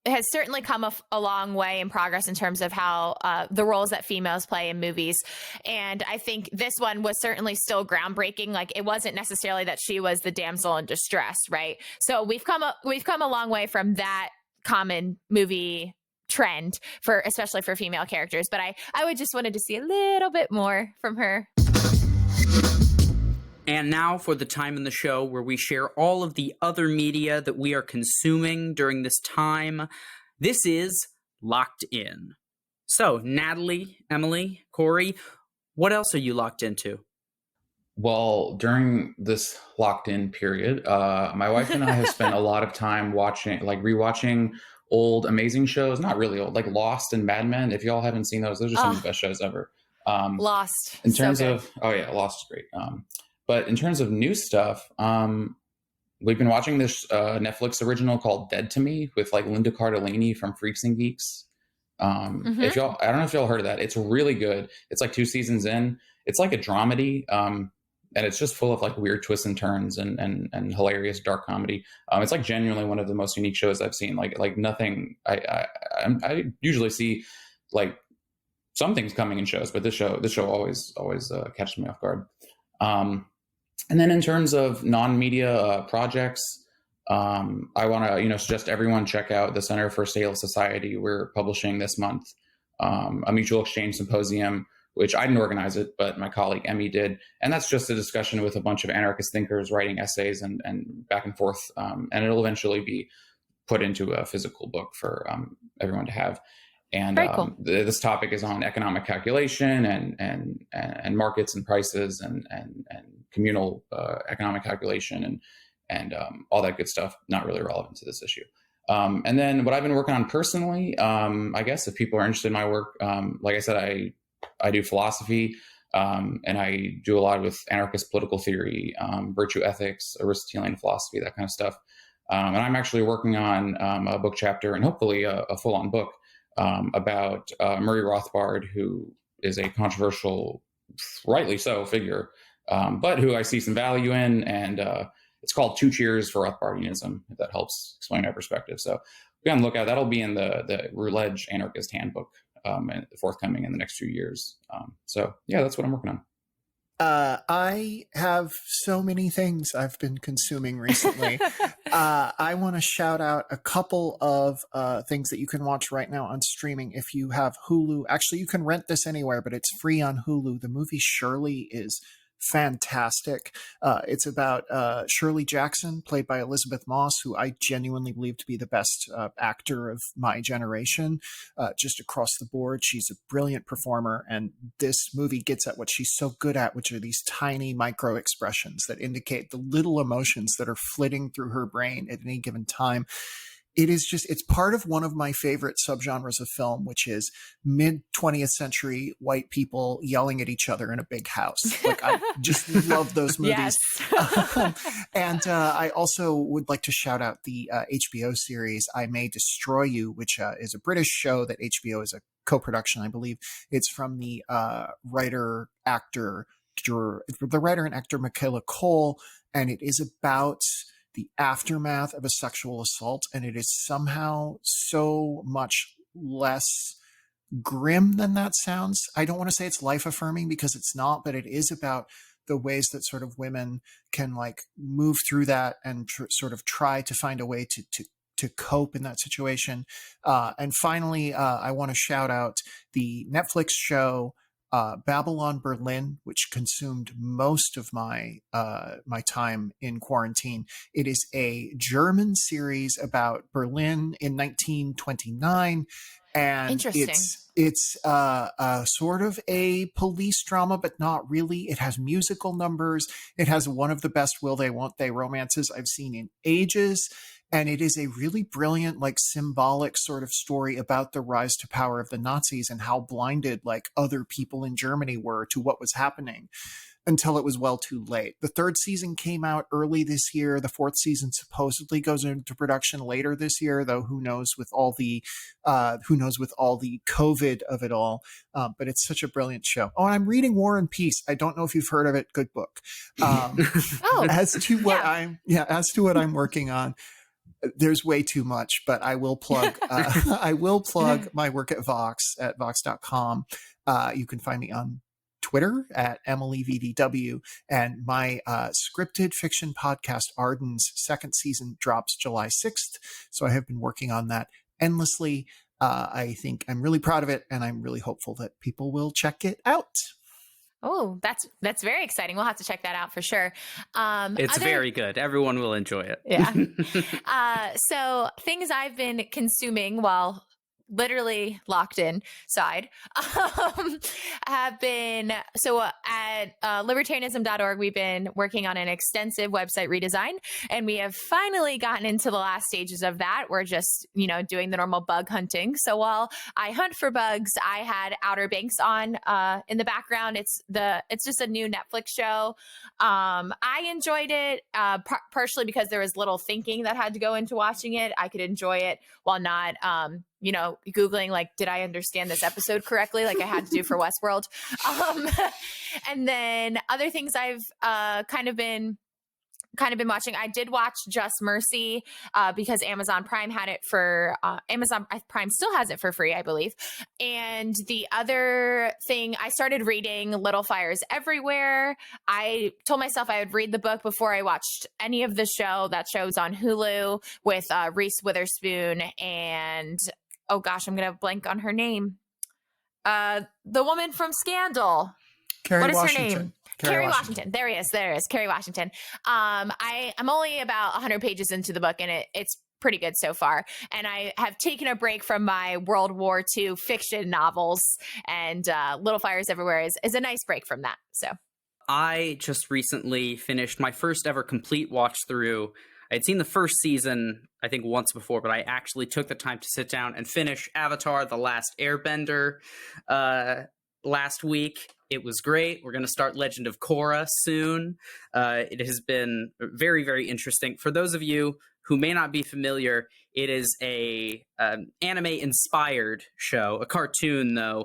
Speaker 2: has certainly come a long way in progress in terms of how the roles that females play in movies. And I think this one was certainly still groundbreaking. Like, it wasn't necessarily that she was the damsel in distress, right? So we've come a long way from that common movie trend, especially for female characters. But I would just wanted to see a little bit more from her.
Speaker 5: And now for the time in the show where we share all of the other media that we are consuming during this time. This is Locked In. So, Natalie, Emily, Corey, what else are you locked into?
Speaker 3: Well, during this locked in period, my wife and I have spent a lot of time rewatching old amazing shows. Not really old, like Lost and Mad Men. If y'all haven't seen those are some of the best shows ever.
Speaker 2: Lost.
Speaker 3: In terms of, Lost is great. But in terms of new stuff, we've been watching this Netflix original called Dead to Me with like Linda Cardellini from Freaks and Geeks. If y'all, I don't know if y'all heard of that. It's really good. It's like 2 seasons in. It's like a dramedy, and it's just full of like weird twists and turns and hilarious dark comedy. It's like genuinely one of the most unique shows I've seen. Like nothing. I usually see like some things coming in shows, but this show always catches me off guard. And then in terms of non-media projects, I want to suggest everyone check out the Center for Sale Society. We're publishing this month a mutual exchange symposium, which I didn't organize it, but my colleague Emmy did. And that's just a discussion with a bunch of anarchist thinkers writing essays and back and forth. And it'll eventually be put into a physical book for everyone to have. And cool. This topic is on economic calculation and markets and prices and communal economic calculation and all that good stuff. Not really relevant to this issue. And then what I've been working on personally, I guess if people are interested in my work, like I said, I do philosophy, and I do a lot with anarchist political theory, virtue ethics, Aristotelian philosophy, that kind of stuff. And I'm actually working on a book chapter and hopefully a full-on book about Murray Rothbard, who is a controversial, rightly so, figure, but who I see some value in. And it's called Two Cheers for Rothbardianism, if that helps explain my perspective. So be on the lookout. That'll be in the Routledge Anarchist Handbook, and forthcoming in the next few years. So yeah, that's what I'm working on.
Speaker 4: I have so many things I've been consuming recently. I want to shout out a couple of things that you can watch right now on streaming if you have Hulu. Actually, you can rent this anywhere, but it's free on Hulu. The movie Shirley is fantastic. It's about Shirley Jackson, played by Elizabeth Moss, who I genuinely believe to be the best actor of my generation, just across the board. She's a brilliant performer, and this movie gets at what she's so good at, which are these tiny micro expressions that indicate the little emotions that are flitting through her brain at any given time. It's part of one of my favorite subgenres of film, which is mid 20th century white people yelling at each other in a big house. Like, I just love those movies.
Speaker 2: Yes.
Speaker 4: And I also would like to shout out the HBO series I May Destroy You, which is a British show that HBO is a co-production, I believe. It's from the writer and actor Michaela Cole, and it is about the aftermath of a sexual assault, and it is somehow so much less grim than that sounds. I don't want to say it's life affirming, because it's not, but it is about the ways that sort of women can like move through that and sort of try to find a way to cope in that situation. And finally, I want to shout out the Netflix show Babylon Berlin, which consumed most of my my time in quarantine. It is a German series about Berlin in 1929, and it's sort of a police drama, but not really. It has musical numbers. It has one of the best will they won't they romances I've seen in ages. And it is a really brilliant, like, symbolic sort of story about the rise to power of the Nazis and how blinded, like, other people in Germany were to what was happening until it was well too late. The third season came out early this year. The fourth season supposedly goes into production later this year, though who knows with all the COVID of it all. But it's such a brilliant show. Oh, and I'm reading War and Peace. I don't know if you've heard of it. Good book. As to what I'm working on, there's way too much, but I will plug my work at vox.com. You can find me on Twitter at EmilyVDW, and my scripted fiction podcast Arden's second season drops July 6th. So I have been working on that endlessly. I think I'm really proud of it, and I'm really hopeful that people will check it out.
Speaker 2: Oh, that's very exciting. We'll have to check that out for sure.
Speaker 5: It's very good. Everyone will enjoy it.
Speaker 2: Yeah. So things I've been consuming while literally locked inside have been at libertarianism.org. We've been working on an extensive website redesign, and we have finally gotten into the last stages of that. We're just doing the normal bug hunting. So while I hunt for bugs, I had Outer Banks on in the background. It's just a new Netflix show. I enjoyed it partially because there was little thinking that had to go into watching it. I could enjoy it while not Googling, like, did I understand this episode correctly? Like I had to do for Westworld. And then other things I've kind of been watching. I did watch Just Mercy because Amazon Prime had it for Amazon Prime still has it for free, I believe. And the other thing, I started reading Little Fires Everywhere. I told myself I would read the book before I watched any of the show. That show's on Hulu with Reese Witherspoon and oh gosh, I'm gonna blank on her name. The woman from Scandal. What is her name? Kerry Washington. There he is. Kerry Washington. I'm only about 100 pages into the book, and it's pretty good so far. And I have taken a break from my World War II fiction novels, and Little Fires Everywhere is a nice break from that. So
Speaker 5: I just recently finished my first ever complete watch through. I had seen the first season, I think, once before, but I actually took the time to sit down and finish Avatar: The Last Airbender last week. It was great. We're going to start Legend of Korra soon. It has been very, very interesting. For those of you who may not be familiar, it is a anime-inspired show, a cartoon, though,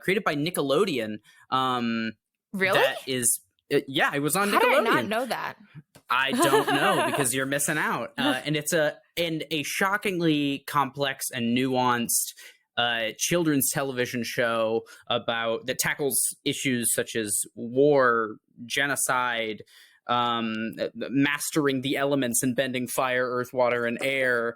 Speaker 5: created by Nickelodeon.
Speaker 2: Really?
Speaker 5: That is, yeah, it was on
Speaker 2: How
Speaker 5: Nickelodeon.
Speaker 2: did I not know that?
Speaker 5: I don't know, because you're missing out. And it's a shockingly complex and nuanced children's television show that tackles issues such as war, genocide, mastering the elements and bending fire, earth, water, and air,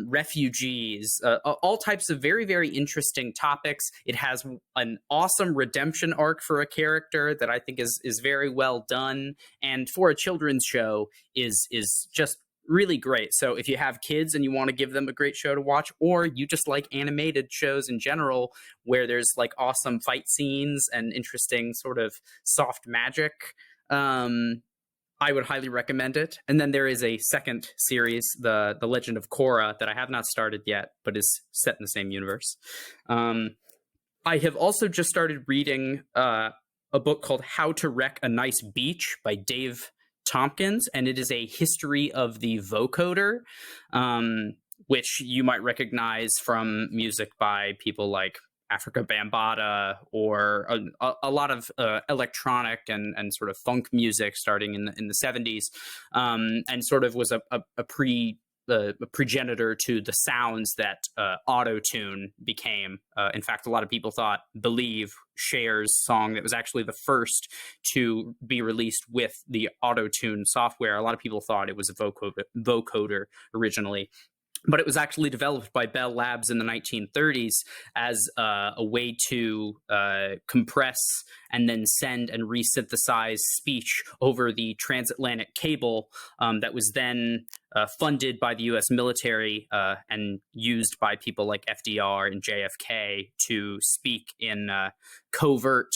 Speaker 5: refugees, all types of very, very interesting topics. It has an awesome redemption arc for a character that I think is very well done, and for a children's show is just really great. So if you have kids and you want to give them a great show to watch, or you just like animated shows in general where there's like awesome fight scenes and interesting sort of soft magic, I would highly recommend it. And then there is a second series, the Legend of Korra, that I have not started yet, but is set in the same universe. I have also just started reading a book called How to Wreck a Nice Beach by Dave Tompkins, and it is a history of the vocoder, which you might recognize from music by people like Africa Bambaataa, or a lot of electronic and sort of funk music starting in the 70s, and sort of was a progenitor to the sounds that auto-tune became. In fact, a lot of people believe Cher's song that was actually the first to be released with the auto-tune software. A lot of people thought it was a vocoder originally. But it was actually developed by Bell Labs in the 1930s as a way to compress and then send and resynthesize speech over the transatlantic cable that was then funded by the U.S. military and used by people like FDR and JFK to speak in covert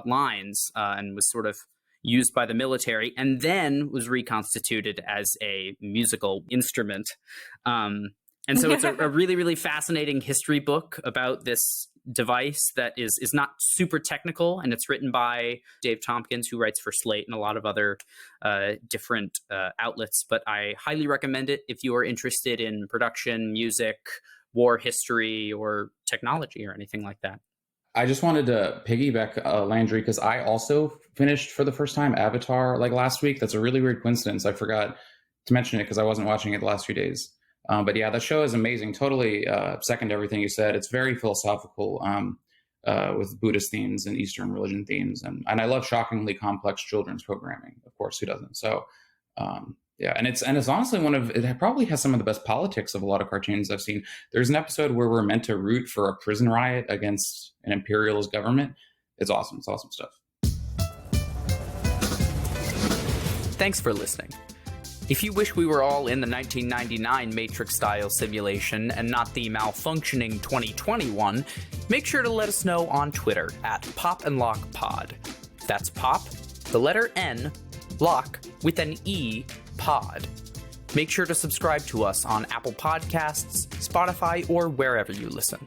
Speaker 5: lines, and was sort of used by the military, and then was reconstituted as a musical instrument. And so it's a really, really fascinating history book about this device that is not super technical, and it's written by Dave Tompkins, who writes for Slate and a lot of other different outlets. But I highly recommend it if you are interested in production, music, war history, or technology, or anything like that.
Speaker 3: I just wanted to piggyback Landry, because I also finished for the first time Avatar like last week. That's a really weird coincidence. I forgot to mention it because I wasn't watching it the last few days. But yeah, the show is amazing. Totally second to everything you said. It's very philosophical with Buddhist themes and Eastern religion themes. And I love shockingly complex children's programming. Of course, who doesn't? So yeah, and it's honestly it probably has some of the best politics of a lot of cartoons I've seen. There's an episode where we're meant to root for a prison riot against an imperialist government. It's awesome. It's awesome stuff.
Speaker 1: Thanks for listening. If you wish we were all in the 1999 Matrix-style simulation and not the malfunctioning 2021, make sure to let us know on Twitter at PopandLockPod. That's Pop, the letter N, Lock with an E, Pod. Make sure to subscribe to us on Apple Podcasts, Spotify, or wherever you listen.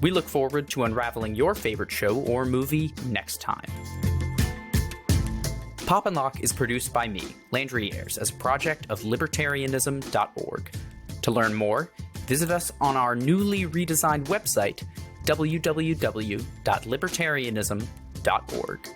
Speaker 1: We look forward to unraveling your favorite show or movie next time. Pop and Lock is produced by me, Landry Ayres, as a project of libertarianism.org. To learn more, visit us on our newly redesigned website, www.libertarianism.org.